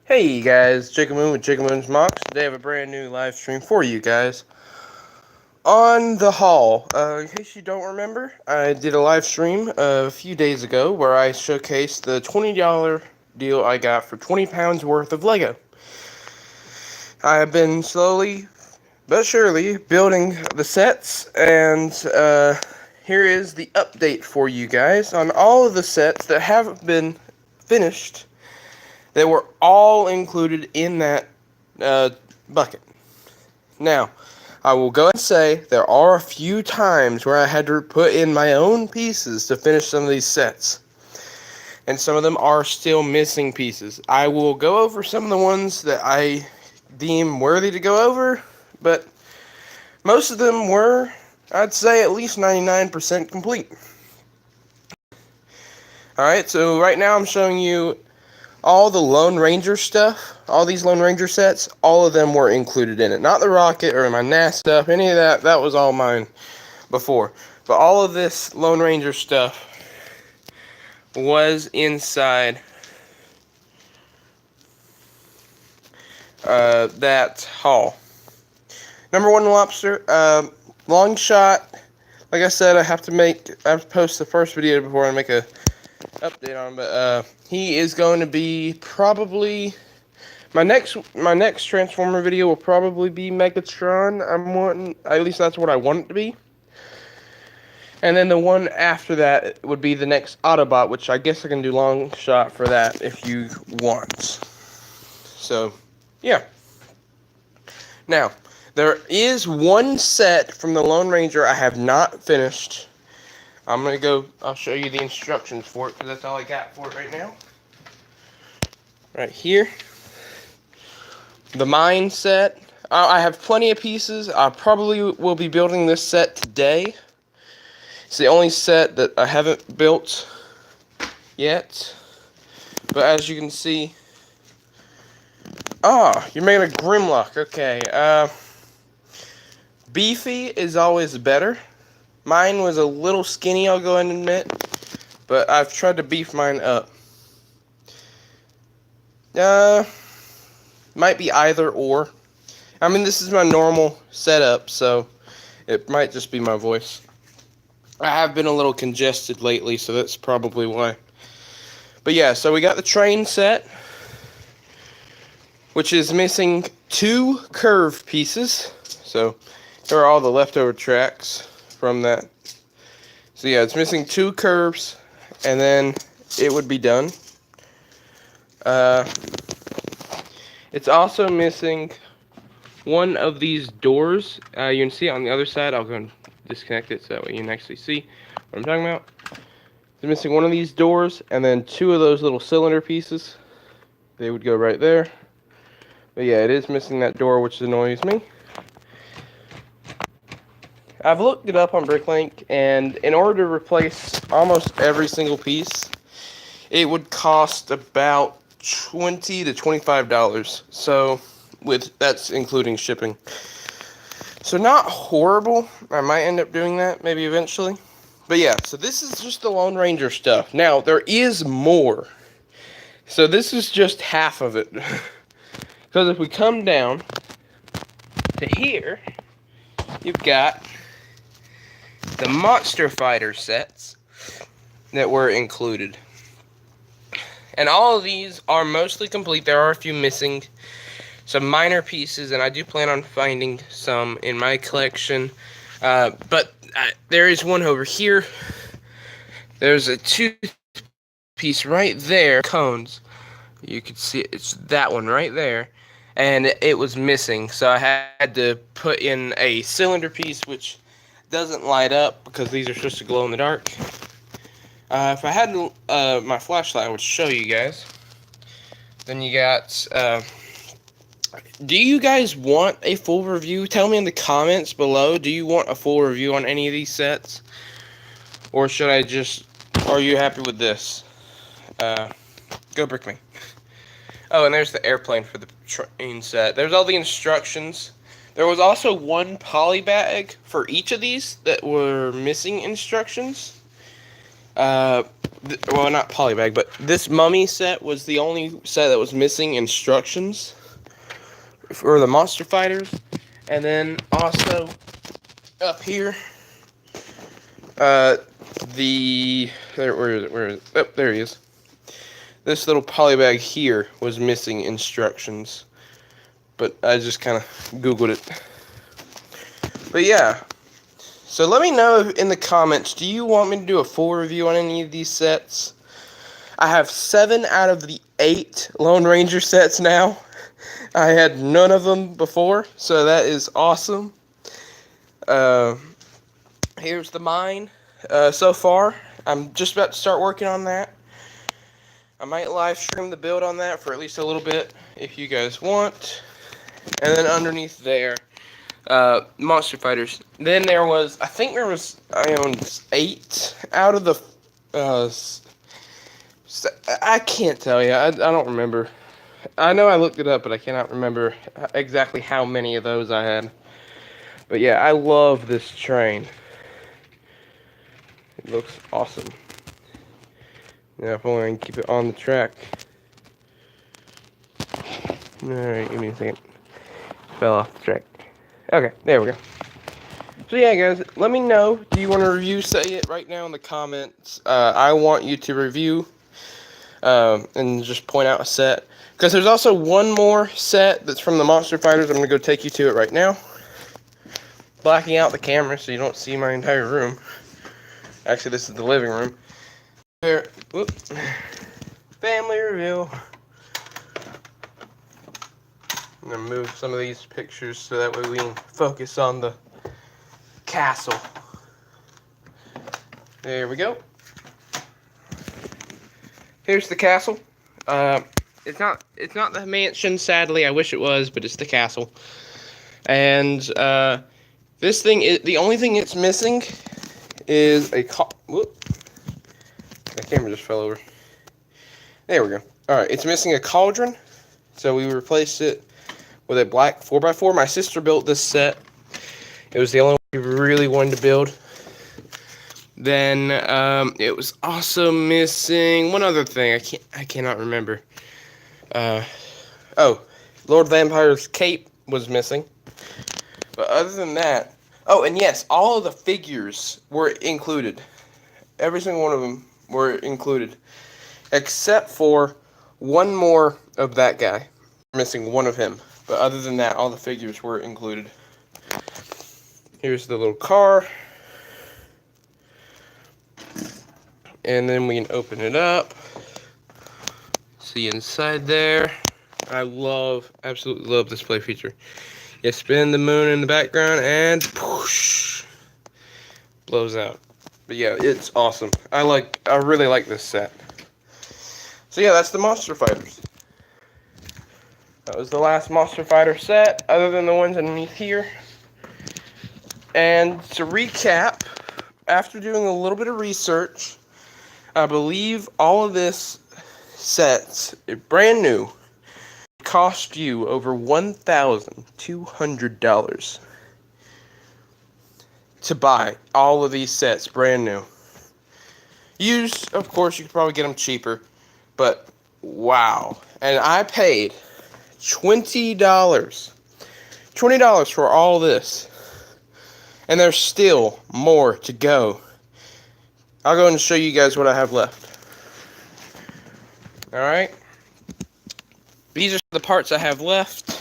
Hey guys, Jacob Moon with Jacob Moon's Mocks. Today I have a brand new live stream for you guys on the haul. In case you don't remember, I did a live stream a few days ago where I showcased the $20 deal I got for 20 pounds worth of Lego. I have been slowly but surely building the sets, and here is the update for you guys on all of the sets that haven't been finished. They were all included in that bucket. Now, I will go and say there are a few times where I had to put in my own pieces to finish some of these sets. And some of them are still missing pieces. I will go over some of the ones that I deem worthy to go over, but most of them were, I'd say, at least 99% complete. Alright, so right now I'm showing you all the Lone Ranger stuff, all these Lone Ranger sets, all of them were included in it. Not the rocket or my NAS stuff, any of that, that was all mine before. But all of this Lone Ranger stuff was inside that haul. Number one lobster, long shot. Like I said, I have to post the first video before I make a update on him, but he is going to be probably my next Transformer video will probably be Megatron. At least that's what I want it to be. And then the one after that would be the next Autobot, which I guess I can do long shot for that if you want. So, yeah. Now, there is one set from the Lone Ranger I have not finished. I'll show you the instructions for it, because that's all I got for it right now. Right here. The mine set. I have plenty of pieces. I probably will be building this set today. It's the only set that I haven't built yet. But as you can see... you're making a Grimlock. Okay. Beefy is always better. Mine was a little skinny, I'll go ahead and admit, but I've tried to beef mine up. Might be either or. I mean, this is my normal setup, so it might just be my voice. I have been a little congested lately, so that's probably why. But yeah, so we got the train set, which is missing 2 curve pieces. So here are all the leftover tracks from that. So yeah, it's missing 2 curves, and then it would be done. It's also missing one of these doors. You can see it on the other side. I'll go and disconnect it so that way you can actually see what I'm talking about. It's missing one of these doors, and then 2 of those little cylinder pieces. They would go right there. But yeah, it is missing that door, which annoys me. I've looked it up on Bricklink, and in order to replace almost every single piece, it would cost about $20 to $25. So, that's including shipping. So not horrible. I might end up doing that maybe eventually. But yeah, so this is just the Lone Ranger stuff. Now, there is more. So this is just half of it. Because if we come down to here, you've got the Monster Fighter sets that were included. And all of these are mostly complete. There are a few missing, some minor pieces, and I do plan on finding some in my collection. But there is one over here. There's a 2-piece right there, cones. You can see it. It's that one right there. And it was missing, so I had to put in a cylinder piece, which doesn't light up because these are supposed to glow in the dark. If I had my flashlight, I would show you guys. Then you got, do you guys want a full review? Tell me in the comments below, do you want a full review on any of these sets? Or should I are you happy with this? Go brick me. Oh, and there's the airplane for the train set. There's all the instructions. There was also one poly bag for each of these that were missing instructions. well, not polybag, but this mummy set was the only set that was missing instructions for the monster fighters. And then also up here, where is it? Oh, there he is. This little polybag here was missing instructions, but I just kind of Googled it. But yeah, so let me know in the comments, do you want me to do a full review on any of these sets? I have 7 out of the 8 Lone Ranger sets now. I had none of them before, so that is awesome. Here's the mine so far. I'm just about to start working on that. I might live stream the build on that for at least a little bit if you guys want. And then underneath there, monster fighters. Then there was, I owned 8 out of the, I can't tell you, I don't remember. I know I looked it up, but I cannot remember exactly how many of those I had. But yeah, I love this train. It looks awesome. Now if only I can keep it on the track. Alright, give me a second. Fell off the track. Okay, there we go. So yeah, guys, let me know. Do you want to review? Say it right now in the comments. I want you to review and just point out a set. Because there's also one more set that's from the Monster Fighters. I'm going to go take you to it right now. Blacking out the camera so you don't see my entire room. Actually, this is the living room. There, whoop. Family review. I'm going to move some of these pictures so that way we can focus on the castle. There we go. Here's the castle. It's not the mansion, sadly. I wish it was, but it's the castle. And this thing is the only thing it's missing is a whoop. The camera just fell over. There we go. All right, it's missing a cauldron, so we replaced it with a black 4x4. My sister built this set. It was the only one we really wanted to build. Then it was also missing one other thing. I cannot remember. Oh, Lord Vampire's cape was missing. But other than that, oh, and yes, all of the figures were included. Every single one of them were included, except for one more of that guy. Missing one of him. But other than that, all the figures were included. Here's the little car. And then we can open it up. See inside there. I absolutely love this display feature. You spin the moon in the background and whoosh, blows out. But yeah, it's awesome. I really like this set. So yeah, that's the Monster Fighters. That was the last Monster Fighter set, other than the ones underneath here. And to recap, after doing a little bit of research, I believe all of this sets, brand new, cost you over $1,200 to buy all of these sets brand new. Used, of course, you could probably get them cheaper, but wow. And I paid $20 for all this, and there's still more to go. I'll go and show you guys what I have left. Alright. These are the parts I have left.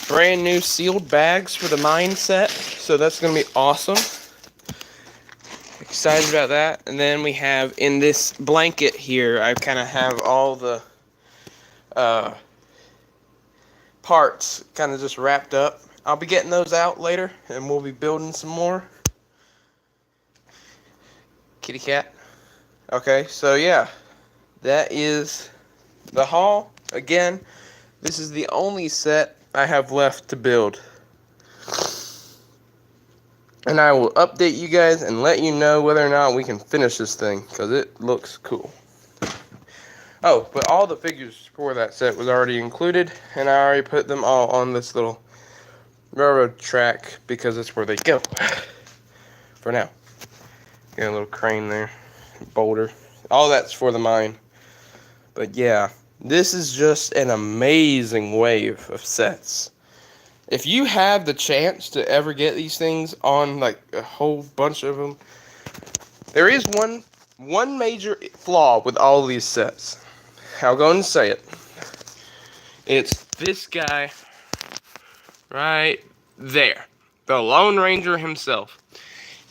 Brand new sealed bags for the mine set. So that's going to be awesome. Excited about that. And then we have in this blanket here, I kind of have all the parts kind of just wrapped up. I'll be getting those out later and we'll be building some more. Kitty cat. Okay, so yeah, that is the haul. Again, this is the only set I have left to build. And I will update you guys and let you know whether or not we can finish this thing, because it looks cool. Oh, but all the figures for that set was already included, and I already put them all on this little railroad track because that's where they go. For now. Got a little crane there. boulder. All that's for the mine. But yeah, this is just an amazing wave of sets. If you have the chance to ever get these things on like a whole bunch of them, there is one major flaw with all of these sets. I'll go and say it. It's this guy right there. The Lone Ranger himself.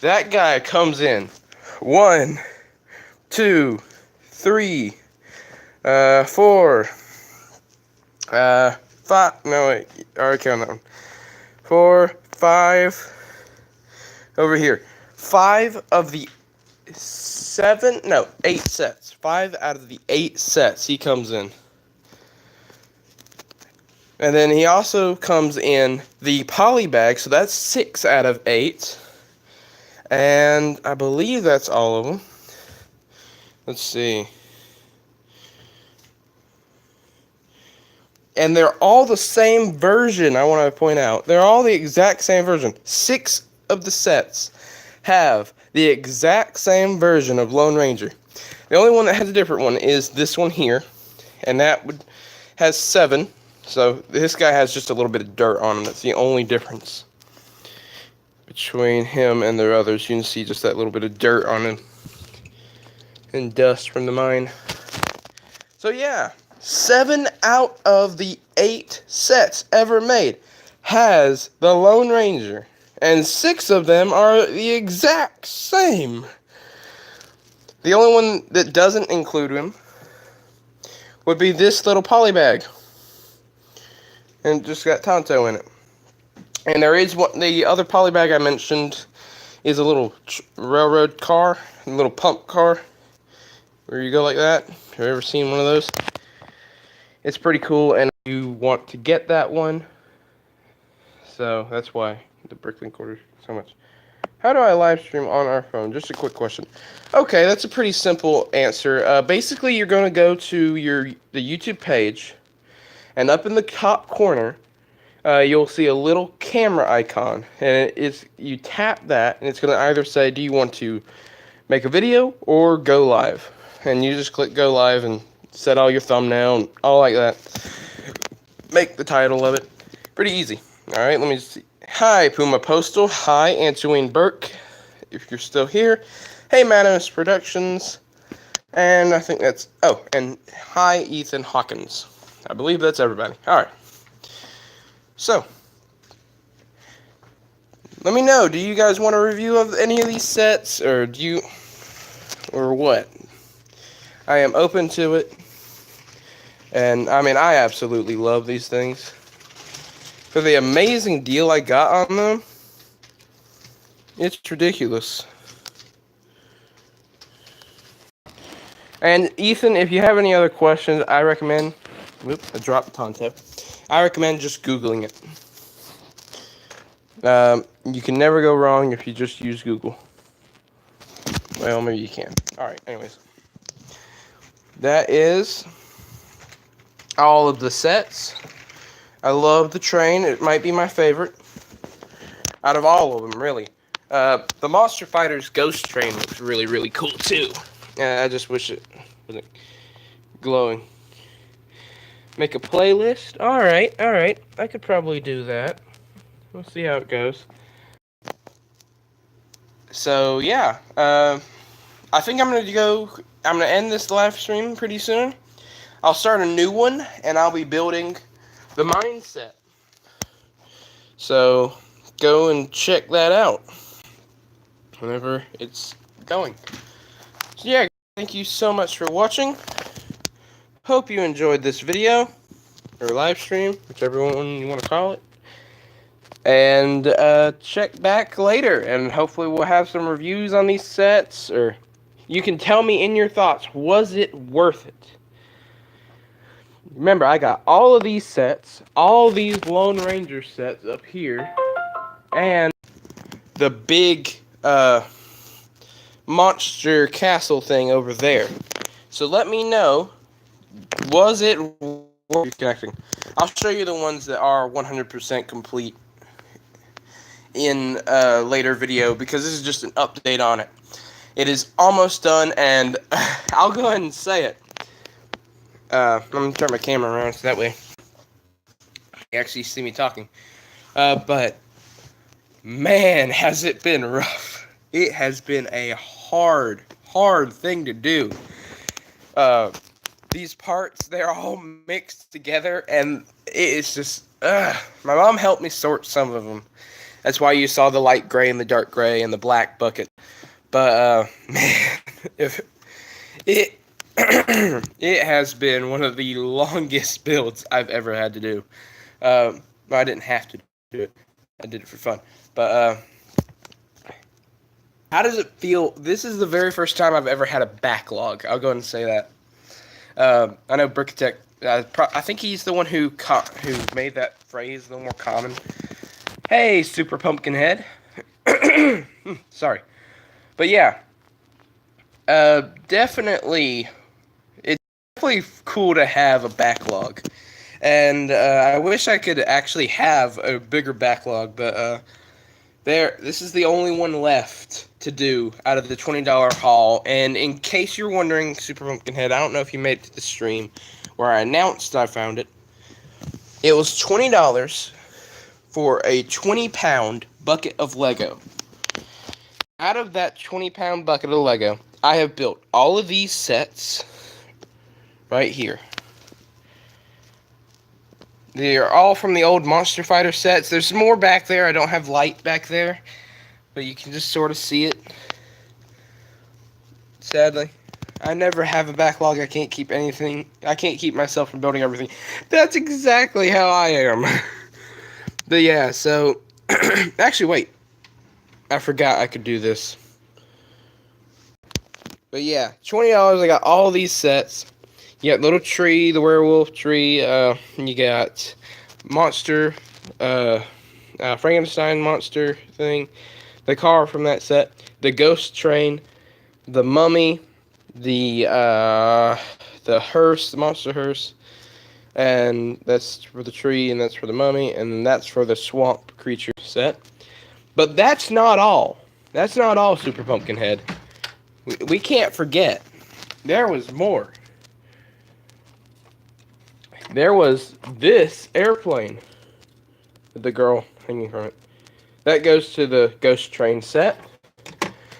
That guy comes in 1, 2, 3, 4, 5. No, wait. I already counted that one. 4, 5. Over here. 5 of the 8 sets. 5 out of the 8 sets he comes in. And then he also comes in the poly bag, so that's 6 out of 8. And I believe that's all of them. Let's see. And they're all the same version, I want to point out. They're all the exact same version. 6 of the sets have the exact same version of Lone Ranger. The only one that has a different one is this one here. And that has 7. So this guy has just a little bit of dirt on him. That's the only difference between him and the others. You can see just that little bit of dirt on him and dust from the mine. So yeah, 7 out of the 8 sets ever made has the Lone Ranger, and 6 of them are the exact same. The only one that doesn't include him would be this little poly bag. And just got Tonto in it. And there is the other poly bag I mentioned is a little railroad car, a little pump car, where you go like that. Have you ever seen one of those? It's pretty cool, and you want to get that one. So that's why the Bricklink orders so much. How do I live stream on our phone? Just a quick question. Okay, that's a pretty simple answer. Basically, you're going to go to the YouTube page. And up in the top corner, you'll see a little camera icon. And you tap that, and it's going to either say, do you want to make a video or go live? And you just click go live and set all your thumbnail and all like that. Make the title of it. Pretty easy. Alright, let me see. Hi, Puma Postal. Hi, Antoine Burke, if you're still here. Hey, Madamus Productions. And I think that's... Oh, and hi, Ethan Hawkins. I believe that's everybody. Alright. So, let me know. Do you guys want a review of any of these sets? Or what? I am open to it. And, I mean, I absolutely love these things. For the amazing deal I got on them, it's ridiculous. And, Ethan, if you have any other questions, I recommend... Whoops, I dropped Tonto. I recommend just Googling it. You can never go wrong if you just use Google. Well, maybe you can. Alright, anyways. That is all of the sets. I love the train. It might be my favorite out of all of them, really. The Monster Fighters Ghost Train looks really, really cool, too. I just wish it wasn't glowing. Make a playlist? Alright. I could probably do that. We'll see how it goes. So, yeah. I think I'm going to end this live stream pretty soon. I'll start a new one, and I'll be building the mindset. So, go and check that out whenever it's going. So, yeah, thank you so much for watching. Hope you enjoyed this video, or live stream, whichever one you want to call it. And check back later, and hopefully we'll have some reviews on these sets, or you can tell me in your thoughts, was it worth it? Remember, I got all of these sets, all these Lone Ranger sets up here, and the big monster castle thing over there. So let me know, was it worth connecting? I'll show you the ones that are 100% complete in a later video, because this is just an update on it. It is almost done, and I'll go ahead and say it. I'm going to turn my camera around so that way you actually see me talking. But, man, has it been rough. It has been a hard thing to do. These parts, they're all mixed together, and it is just, my mom helped me sort some of them. That's why you saw the light gray and the dark gray and the black bucket. But, man, it has been one of the longest builds I've ever had to do. I didn't have to do it. I did it for fun. But, how does it feel? This is the very first time I've ever had a backlog. I'll go ahead and say that. I know Brickatech, I think he's the one who made that phrase a little more common. Hey, Super Pumpkinhead. Sorry. But yeah, definitely, it's definitely cool to have a backlog. And I wish I could actually have a bigger backlog, but this is the only one left to do out of the $20 haul. And in case you're wondering, Super Pumpkinhead, I don't know if you made it to the stream where I announced I found it. It was $20 for a 20-pound bucket of Lego. Out of that 20-pound bucket of Lego, I have built all of these sets right here. They are all from the old Monster Fighter sets. There's more back there. I don't have light back there, but you can just sort of see it. Sadly, I never have a backlog. I can't keep anything. I can't keep myself from building everything. That's exactly how I am. But yeah, so actually, wait. I forgot I could do this. But yeah, $20. I got all these sets. You got Little Tree, the werewolf tree. You got monster, Frankenstein monster thing. The car from that set. The ghost train. The mummy. The hearse, the monster hearse. And that's for the tree, and that's for the mummy, and that's for the swamp creature set. But that's not all. That's not all, Super Pumpkinhead. We can't forget. There was more. There was this airplane with the girl hanging from it. That goes to the Ghost Train set.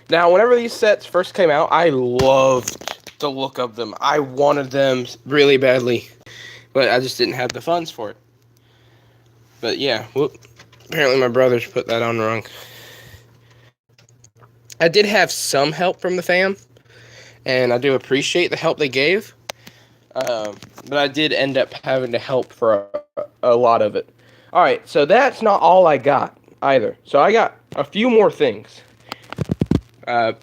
Now, whenever these sets first came out, I loved the look of them. I wanted them really badly, but I just didn't have the funds for it. But yeah, whoop. Apparently my brothers put that on wrong. I did have some help from the fam, and I do appreciate the help they gave. But I did end up having to help for a lot of it. Alright, so that's not all I got either. So I got a few more things. And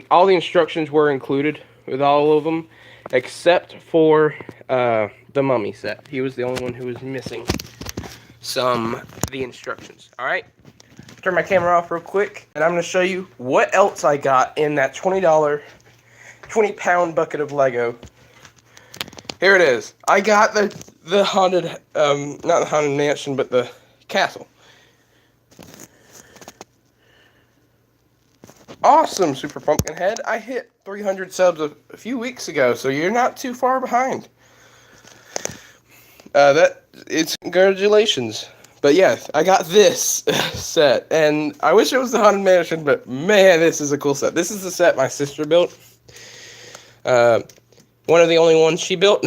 all the instructions were included with all of them, except for the mummy set. He was the only one who was missing the instructions. Alright, turn my camera off real quick, and I'm going to show you what else I got in that $20 bucket of Lego. Here it is. I got the haunted, not the haunted mansion, but the castle. Awesome, Super Pumpkinhead. I hit 300 subs a few weeks ago, so you're not too far behind. It's congratulations. But yeah, I got this set, and I wish it was the Haunted Mansion, but man, this is a cool set. This is the set my sister built. One of the only ones she built.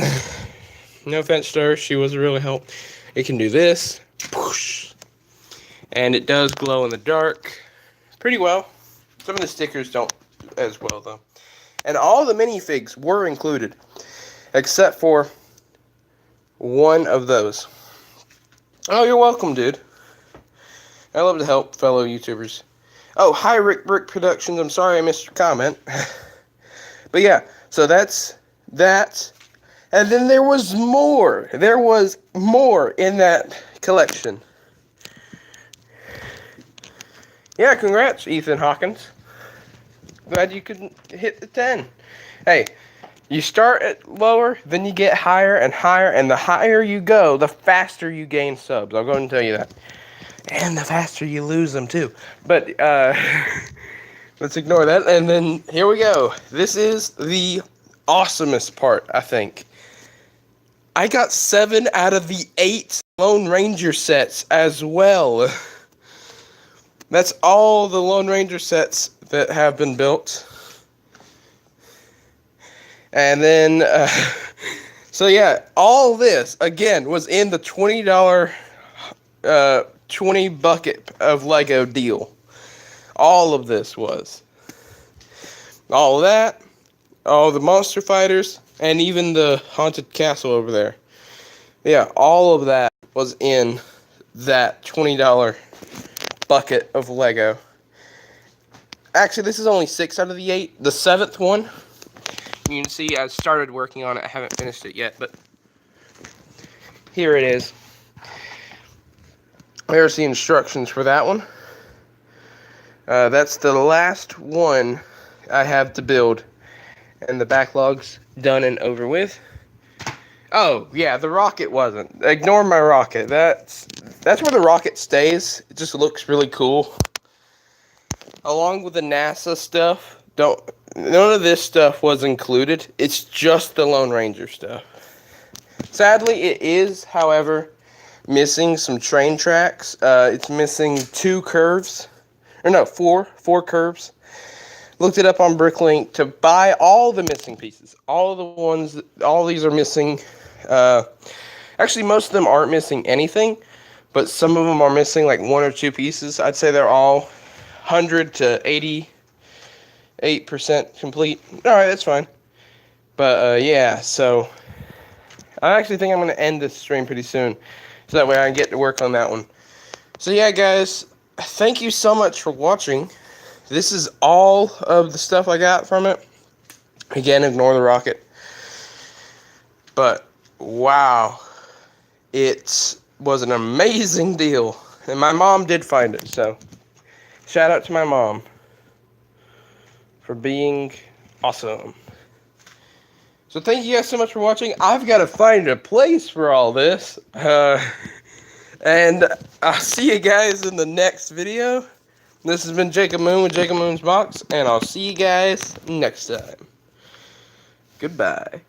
No offense to her, she was a real help. It can do this, whoosh, and it does glow in the dark pretty well. Some of the stickers don't as well, though. And all the minifigs were included, except for one of those. Oh, you're welcome, dude. I love to help fellow YouTubers. Oh, hi, Rick Brick Productions. I'm sorry I missed your comment. But yeah, so that's that. And then there was more. There was more in that collection. Yeah, congrats, Ethan Hawkins. Glad you could hit the 10. Hey, you start at lower, then you get higher and higher, and the higher you go, the faster you gain subs. I'll go ahead and tell you that. And the faster you lose them, too. But Let's ignore that. And then here we go. This is the awesomest part, I think. I got 7 out of the 8 Lone Ranger sets as well. That's all the Lone Ranger sets that have been built. And then, so yeah, all this, again, was in the $20, 20 bucket of Lego deal. All of this was. All of that, all the monster fighters, and even the haunted castle over there. Yeah, all of that was in that $20 bucket of Lego. Actually, this is only 6 out of the 8. The 7th one, you can see I started working on it. I haven't finished it yet, but here it is. There's the instructions for that one. That's the last one I have to build, and the backlog's done and over with. Oh, yeah, the rocket wasn't. Ignore my rocket. That's where the rocket stays. It just looks really cool. Along with the NASA stuff, none of this stuff was included. It's just the Lone Ranger stuff. Sadly, it is, however, missing some train tracks. It's missing 2 curves. Or no, 4 curves. Looked it up on Bricklink to buy all the missing pieces. All these are missing. Actually, most of them aren't missing anything, but some of them are missing like 1 or 2 pieces. I'd say they're all 100 to 88% complete. Alright, that's fine. But yeah, so I actually think I'm going to end this stream pretty soon, so that way I can get to work on that one. So yeah, guys, thank you so much for watching. This is all of the stuff I got from it. Again, ignore the rocket. But, wow. It was an amazing deal. And my mom did find it, so shout out to my mom for being awesome. So thank you guys so much for watching. I've got to find a place for all this. And I'll see you guys in the next video. This has been Jacob Moon with Jacob Moon's Box, and I'll see you guys next time. Goodbye.